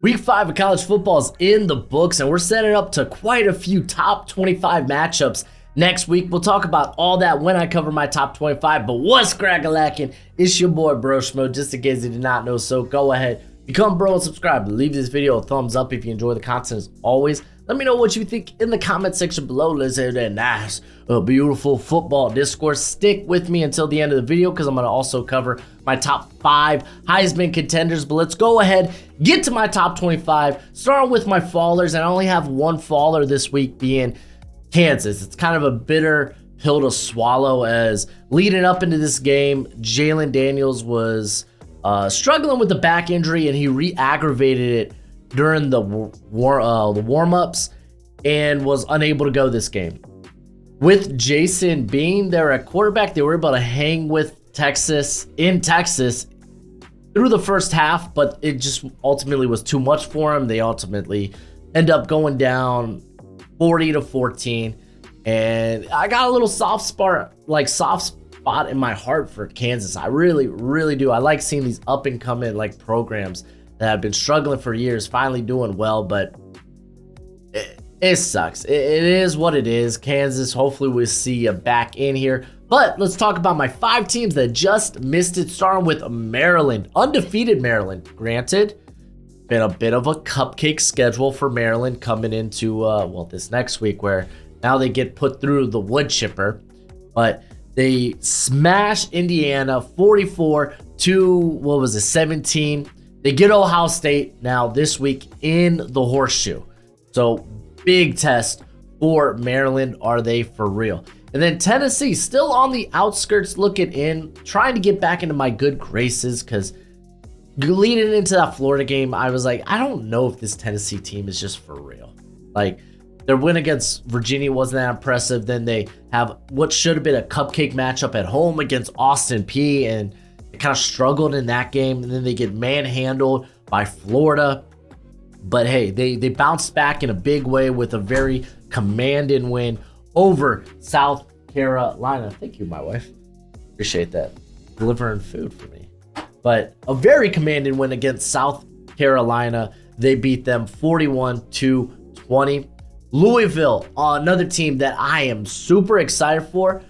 Week 5 of college football is in the books, and we're setting up to quite a few top 25 matchups next week. We'll talk about all that when I cover my top 25, but what's crack-a-lackin'? It's your boy Broshmo, just in case you did not know, so go ahead, become bro and subscribe. Leave this video a thumbs up if you enjoy the content as always. Let me know what you think in the comment section below. Let's have that nice, beautiful football discourse. Stick with me until the end of the video because I'm going to also cover my top 5 Heisman contenders. But let's go ahead, get to my top 25, starting with my fallers. And I only have one faller this week being Kansas. It's kind of a bitter pill to swallow as leading up into this game, Jalen Daniels was struggling with the back injury and he re-aggravated it during the warm-ups and was unable to go this game. With Jason being there at quarterback, they were able to hang with Texas in Texas through the first half, but it just ultimately was too much for him. They ultimately end up going down 40-14, and I got a little soft spot in my heart for Kansas. I really do. I like seeing these up-and-coming programs that have been struggling for years finally doing well, but it sucks. It is what it is. Kansas, hopefully we'll see you back in here. But let's talk about my 5 teams that just missed it, starting with Maryland. Undefeated Maryland. Granted, been a bit of a cupcake schedule for Maryland coming into, this next week, where now they get put through the wood chipper. But they smash Indiana 44-17. They get Ohio State now this week in the Horseshoe. So big test for Maryland. Are they for real? And then Tennessee still on the outskirts looking in, trying to get back into my good graces because leading into that Florida game, I was like, I don't know if this Tennessee team is just for real. Their win against Virginia wasn't that impressive. Then they have what should have been a cupcake matchup at home against Austin Peay, and they kind of struggled in that game, and then they get manhandled by Florida. But hey, they bounced back in a big way with a very commanding win over South Carolina. Thank you, my wife. Appreciate that. Delivering food for me. But a very commanding win against South Carolina. They beat them 41-20. Louisville, another team that I am super excited for.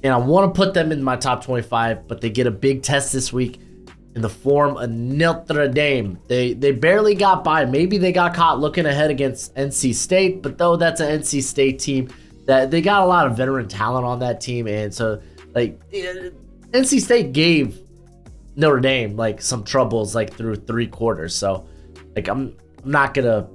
And I want to put them in my top 25, but they get a big test this week in the form of Notre Dame. They barely got by. Maybe they got caught looking ahead against NC State, but though that's an NC State team that they got a lot of veteran talent on that team, and so NC State gave Notre Dame some troubles through 3 quarters. So I'm not gonna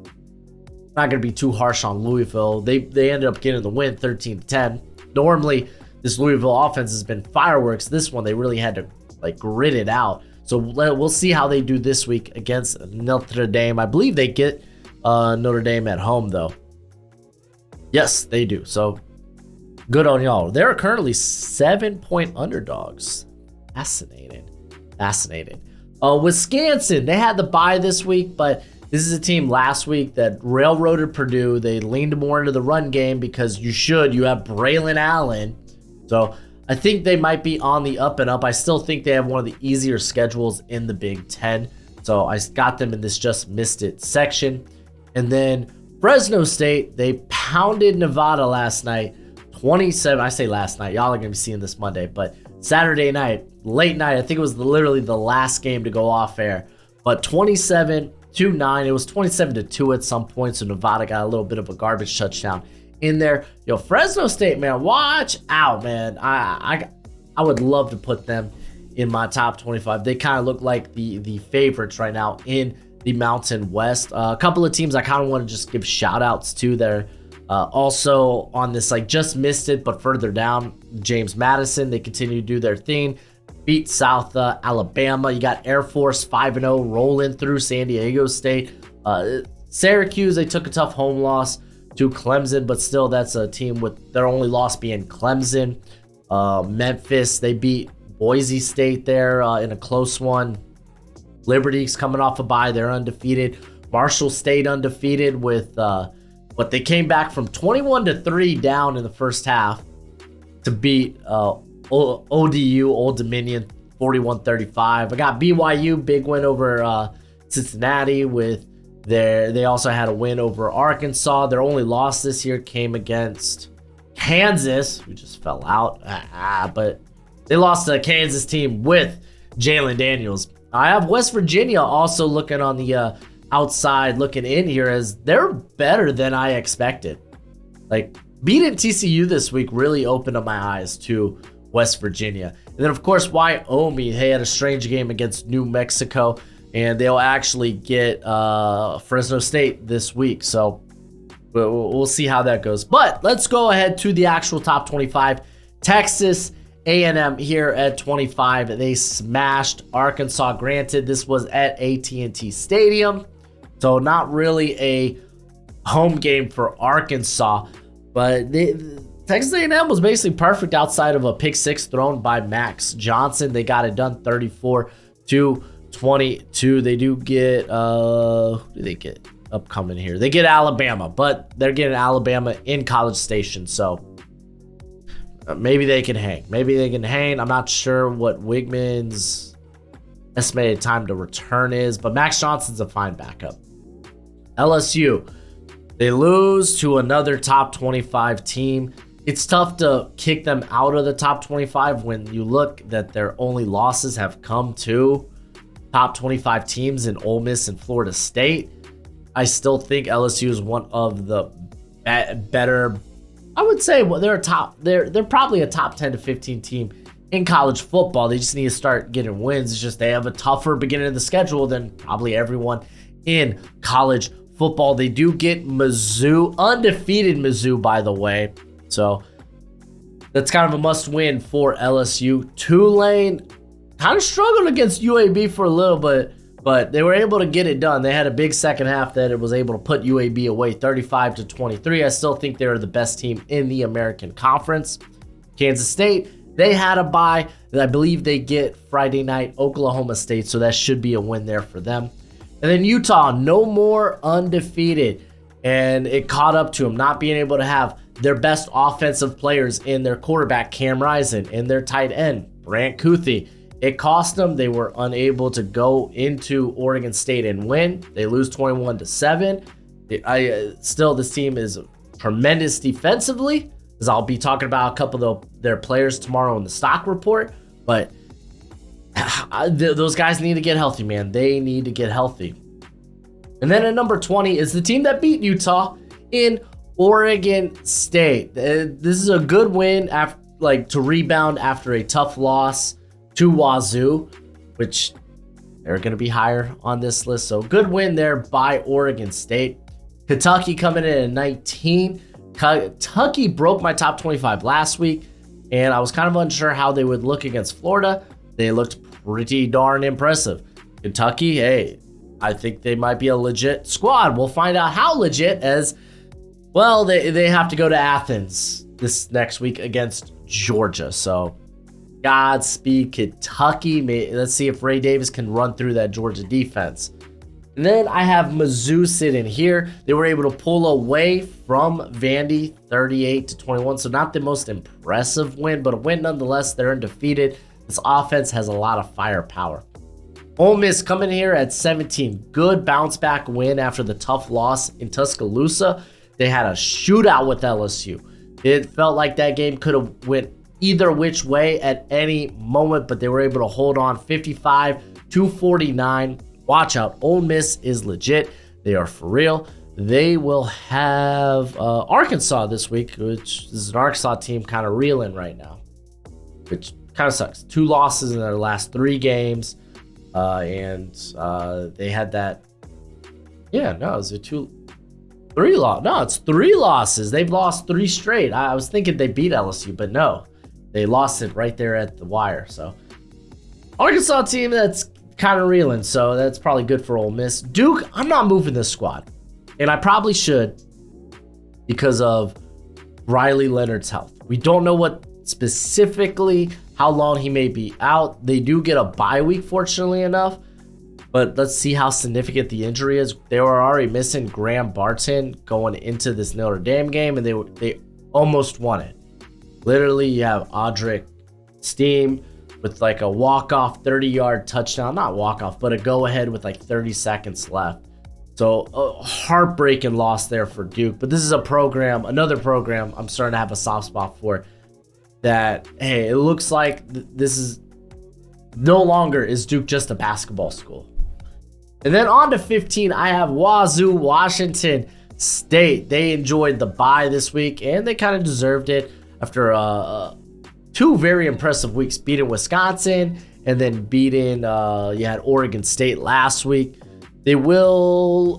be too harsh on Louisville. They ended up getting the win 13-10. Normally this Louisville offense has been fireworks. This one, they really had to grit it out. So we'll see how they do this week against Notre Dame. I believe they get Notre Dame at home, though. Yes, they do. So good on y'all. They're currently 7-point underdogs. Fascinating. Wisconsin, they had the bye this week, but this is a team last week that railroaded Purdue. They leaned more into the run game because you have Braylon Allen. So I think they might be on the up and up. I still think they have one of the easier schedules in the Big Ten. So I got them in this just missed it section. And then Fresno State, they pounded Nevada last night. 27, I say last night. Y'all are going to be seeing this Monday. But Saturday night, late night, I think it was literally the last game to go off air. But 27-9. It was 27-2 at some point. So Nevada got a little bit of a garbage touchdown in there. Fresno State, man, watch out, man. I would love to put them in my top 25. They kind of look like the favorites right now in the Mountain West. A couple of teams I kind of want to just give shout outs to. They're also on this just missed it, but further down, James Madison, they continue to do their thing. Beat South Alabama. You got Air Force 5-0 rolling through San Diego State. Syracuse, they took a tough home loss to Clemson, but still that's a team with their only loss being Clemson. Memphis, they beat Boise State there in a close one. Liberty's coming off a bye. They're undefeated. Marshall State undefeated with but they came back from 21-3 down in the first half to beat ODU, Old Dominion, 41-35. I got BYU, big win over Cincinnati with they also had a win over Arkansas. Their only loss this year came against Kansas, who just fell out. But they lost to a Kansas team with Jalen Daniels. I have West Virginia also looking on the outside, looking in here, as they're better than I expected. Like, beating TCU this week really opened up my eyes to West Virginia. And then, of course, Wyoming, they had a strange game against New Mexico, and they'll actually get Fresno State this week. So we'll see how that goes. But let's go ahead to the actual top 25. Texas A&M here at 25. They smashed Arkansas. Granted, this was at AT&T Stadium, so not really a home game for Arkansas. But Texas A&M was basically perfect outside of a pick six thrown by Max Johnson. They got it done 34-22. They do get, who do they get upcoming here? They get Alabama, but they're getting Alabama in College Station, so maybe they can hang. I'm not sure what Wigman's estimated time to return is, but Max Johnson's a fine backup. LSU, they lose to another top 25 team. It's tough to kick them out of the top 25 when you look that their only losses have come to top 25 teams in Ole Miss and Florida State. I still think LSU is one of the better, I would say, well, they're probably a top 10 to 15 team in college football. They just need to start getting wins. It's just they have a tougher beginning of the schedule than probably everyone in college football. They do get Mizzou, undefeated Mizzou, by the way. So that's kind of a must win for LSU. Tulane kind of struggled against UAB for a little bit, but they were able to get it done. They had a big second half that it was able to put UAB away 35-23. I still think they're the best team in the American Conference. Kansas State, they had a bye. I believe they get Friday night Oklahoma State, so that should be a win there for them. And then Utah, no more undefeated. And it caught up to them, not being able to have their best offensive players in their quarterback, Cam Rising, and their tight end, Brant Kuthi. It cost them. They were unable to go into Oregon State and win. They lose 21-7. Still, this team is tremendous defensively, as I'll be talking about a couple of their players tomorrow in the stock report. But those guys need to get healthy, man. They need to get healthy. And then at number 20 is the team that beat Utah in Oregon State. This is a good win to rebound after a tough loss to Wazoo, which they're going to be higher on this list. So good win there by Oregon State. Kentucky coming in at 19. Kentucky broke my top 25 last week, and I was kind of unsure how they would look against Florida. They looked pretty darn impressive. Kentucky, hey, I think they might be a legit squad. We'll find out how legit, as well, they have to go to Athens this next week against Georgia. So Godspeed, Kentucky. Let's see if Ray Davis can run through that Georgia defense. And then I have Mizzou sitting here. They were able to pull away from Vandy 38-21. So not the most impressive win, but a win nonetheless. They're undefeated. This offense has a lot of firepower. Ole Miss coming here at 17. Good bounce back win after the tough loss in Tuscaloosa. They had a shootout with LSU. It felt like that game could have went either which way at any moment, but they were able to hold on 55-49. Watch out. Ole Miss is legit. They are for real. They will have Arkansas this week, which is an Arkansas team kind of reeling right now, which kind of sucks. 2 losses in their last 3 games. And they had that. Yeah, no, is it 3 losses? No, it's 3 losses. They've lost 3 straight. I was thinking they beat LSU, but no, they lost it right there at the wire. So Arkansas team that's kind of reeling. So that's probably good for Ole Miss. Duke, I'm not moving this squad, and I probably should because of Riley Leonard's health. We don't know what specifically how long he may be out. They do get a bye week, fortunately enough, but let's see how significant the injury is. They were already missing Graham Barton going into this Notre Dame game, and they almost won it. Literally, you have Audric Steam, with like a walk-off 30-yard touchdown. Not walk-off, but a go-ahead with like 30 seconds left. So a heartbreaking loss there for Duke. But this is another program I'm starting to have a soft spot for. That, hey, it looks like this is no longer is Duke just a basketball school. And then on to 15, I have Wazoo, Washington State. They enjoyed the bye this week, and they kind of deserved it after 2 very impressive weeks, beating Wisconsin and then beating you had Oregon State last week. They will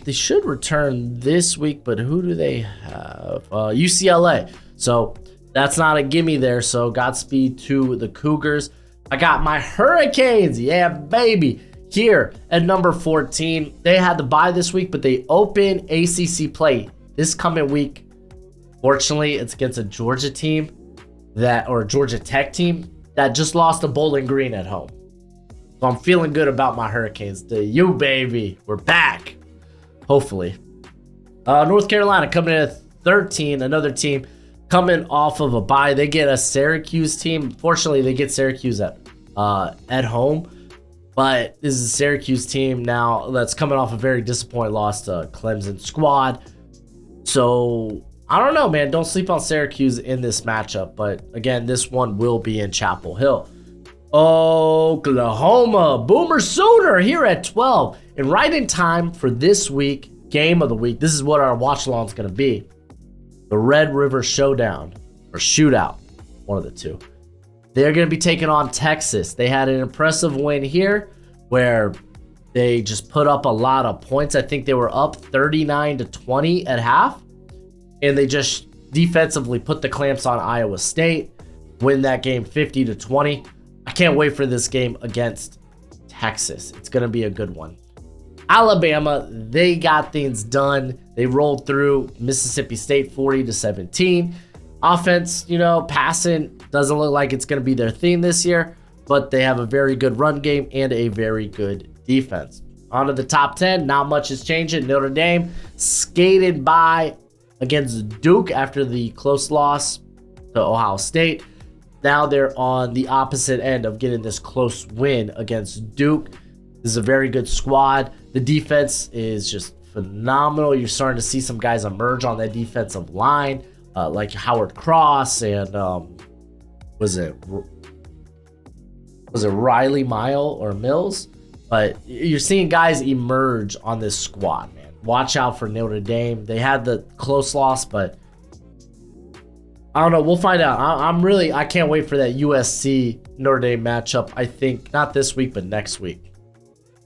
they should return this week, but who do they have? UCLA. So that's not a gimme there. So Godspeed to the Cougars. I got my Hurricanes. Yeah, baby. Here at number 14. They had the bye this week, but they open ACC play this coming week. Fortunately, it's against a Georgia team or a Georgia Tech team that just lost to Bowling Green at home. So I'm feeling good about my Hurricanes. You, baby. We're back. Hopefully. North Carolina coming in at 13. Another team coming off of a bye. They get a Syracuse team. Fortunately, they get Syracuse at home. But this is a Syracuse team now that's coming off a very disappointing loss to Clemson squad. So, I don't know, man. Don't sleep on Syracuse in this matchup. But, again, this one will be in Chapel Hill. Oklahoma, Boomer Sooner here at 12. And right in time for this week, game of the week, this is what our watch-along is going to be. The Red River Showdown, or Shootout, one of the two. They're going to be taking on Texas. They had an impressive win here where they just put up a lot of points. I think they were up 39-20 at half. And they just defensively put the clamps on Iowa State, win that game 50-20. I can't wait for this game against Texas. It's going to be a good one. Alabama, they got things done. They rolled through Mississippi State 40-17. Offense, passing doesn't look like it's going to be their theme this year, but they have a very good run game and a very good defense. On to the top 10, not much is changing. Notre Dame skated by against Duke after the close loss to Ohio State. Now they're on the opposite end of getting this close win against Duke. This is a very good squad. The defense is just phenomenal. You're starting to see some guys emerge on that defensive line, like Howard Cross and was it Riley Mills? But you're seeing guys emerge on this squad, man. Watch out for Notre Dame. They had the close loss, but I don't know. We'll find out. I can't wait for that USC Notre Dame matchup. I think not this week, but next week.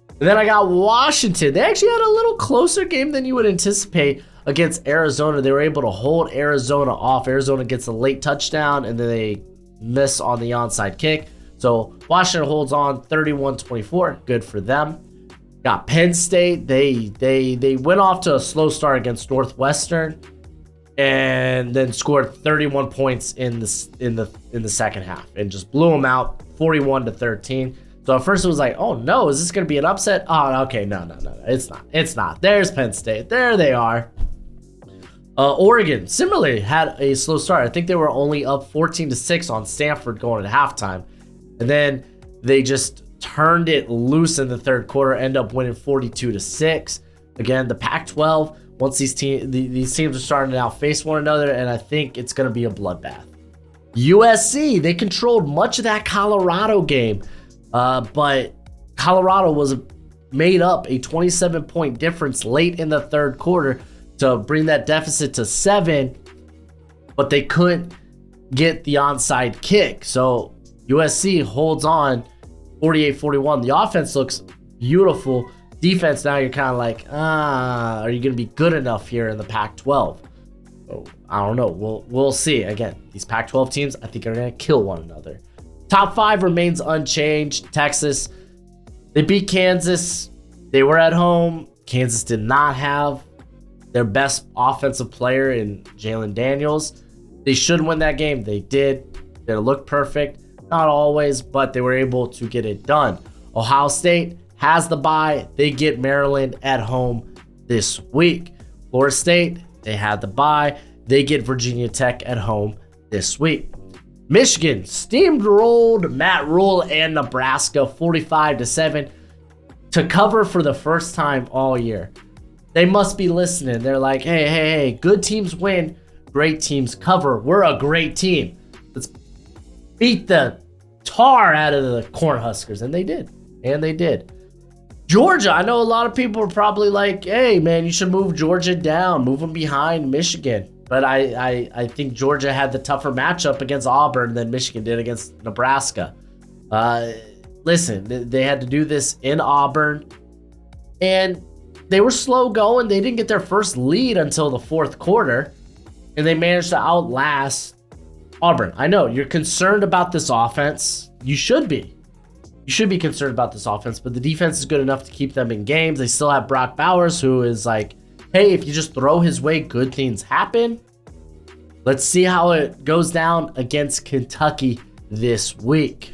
And then I got Washington. They actually had a little closer game than you would anticipate against Arizona. They were able to hold Arizona off. Arizona gets a late touchdown, and then they miss on the onside kick. So Washington holds on 31-24. Good for them. Got Penn State. They went off to a slow start against Northwestern, and then scored 31 points in the second half, and just blew them out 41-13. So at first it was like, oh no, is this going to be an upset? Oh, okay, no, it's not. There's Penn State. There they are. Oregon similarly had a slow start. I think they were only up 14-6 on Stanford going at halftime, and then they just turned it loose in the third quarter. End up winning 42-6. Again, the Pac-12. Once these teams are starting to now face one another, and I think it's going to be a bloodbath. USC, they controlled much of that Colorado game, but Colorado was made up a 27-point difference late in the third quarter to bring that deficit to 7, but they couldn't get the onside kick. So USC holds on 48-41. The offense looks beautiful. Defense, now you're kind of like, are you going to be good enough here in the Pac-12? So, I don't know. We'll see. Again, these Pac-12 teams, I think, are going to kill one another. Top 5 remains unchanged. Texas, they beat Kansas. They were at home. Kansas did not have their best offensive player in Jalen Daniels. They should win that game. They did. They looked perfect. Not always, but they were able to get it done. Ohio State has the bye. They get Maryland at home this week. Florida State, they had the bye. They get Virginia Tech at home this week. Michigan steamrolled Matt Rule and Nebraska 45-7 to cover for the first time all year. They must be listening. They're like, hey, good teams win, great teams cover. We're a great team. Let's beat the tar out of the Cornhuskers. And they did. Georgia, I know a lot of people are probably like, hey, man, you should move Georgia down, move them behind Michigan. But I think Georgia had the tougher matchup against Auburn than Michigan did against Nebraska. Listen, they had to do this in Auburn, and they were slow going. They didn't get their first lead until the fourth quarter, and they managed to outlast Auburn. I know you're concerned about this offense. You should be. You should be concerned about this offense, but the defense is good enough to keep them in games. They still have Brock Bowers, who is like, hey, if you just throw his way, good things happen. Let's see how it goes down against Kentucky this week.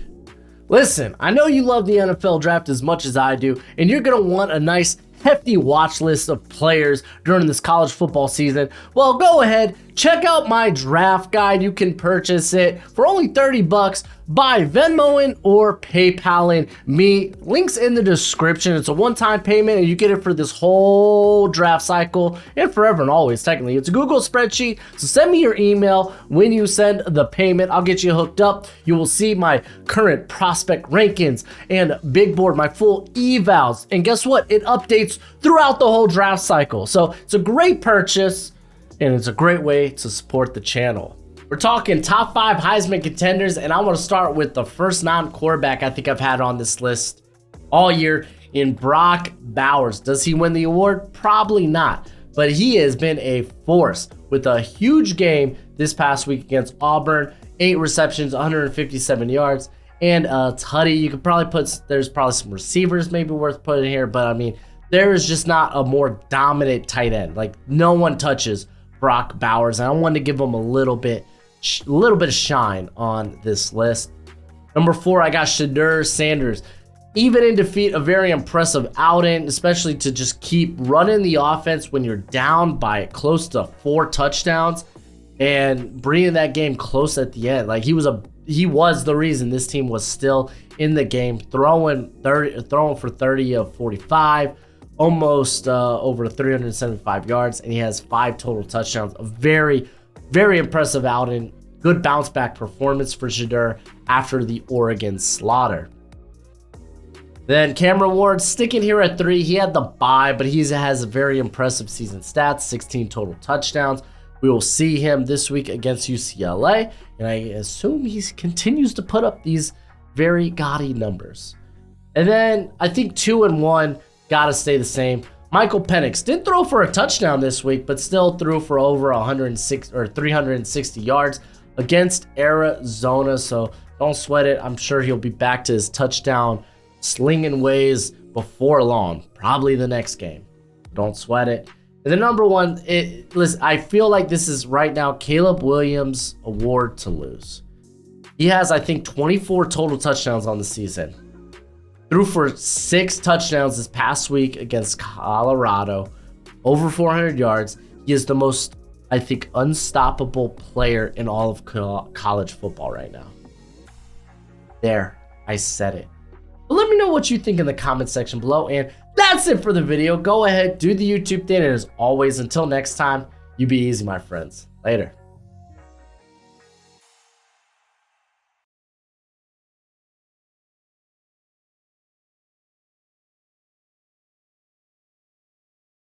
Listen, I know you love the NFL draft as much as I do, and you're going to want a nice hefty watch list of players during this college football season. Well, go ahead, check out my draft guide. You can purchase it for only $30 by Venmoing or PayPaling me. Links in the description. It's a one-time payment and you get it for this whole draft cycle and forever and always. Technically, it's a Google spreadsheet. So send me your email when you send the payment. I'll get you hooked up. You will see my current prospect rankings and big board, my full evals. And guess what? It updates throughout the whole draft cycle. So it's a great purchase and it's a great way to support the channel. We're talking top 5 Heisman contenders, and I want to start with the first non-quarterback I think I've had on this list all year in Brock Bowers. Does he win the award? Probably not, but he has been a force with a huge game this past week against Auburn. 8 receptions, 157 yards, and a tutty. You could probably there's probably some receivers maybe worth putting here, but I mean, there is just not a more dominant tight end. Like, no one touches Brock Bowers, and I wanted to give him a little bit of shine on this list. Number 4, I got Shedeur Sanders. Even in defeat, a very impressive outing, especially to just keep running the offense when you're down by close to 4 touchdowns and bringing that game close at the end. Like, he was the reason this team was still in the game, throwing for 30 of 45, almost over 375 yards, and he has 5 total touchdowns. A very, very impressive outing. Good bounce back performance for Shedeur after the Oregon slaughter. Then Cameron Ward sticking here at 3. He had the bye, but he has a very impressive season stats, 16 total touchdowns. We will see him this week against UCLA, and I assume he continues to put up these very gaudy numbers. And then I think 2 and 1 got to stay the same. Michael Penix didn't throw for a touchdown this week, but still threw for over 360 yards against Arizona. So don't sweat it. I'm sure he'll be back to his touchdown slinging ways before long, probably the next game. Don't sweat it. And the number 1, listen, I feel like this is right now Caleb Williams' award to lose. He has, I think, 24 total touchdowns on the season. Threw for 6 touchdowns this past week against Colorado, over 400 yards. He is the most, I think, unstoppable player in all of college football right now. There, I said it. But let me know what you think in the comment section below. And that's it for the video. Go ahead, do the YouTube thing. And as always, until next time, you be easy, my friends. Later.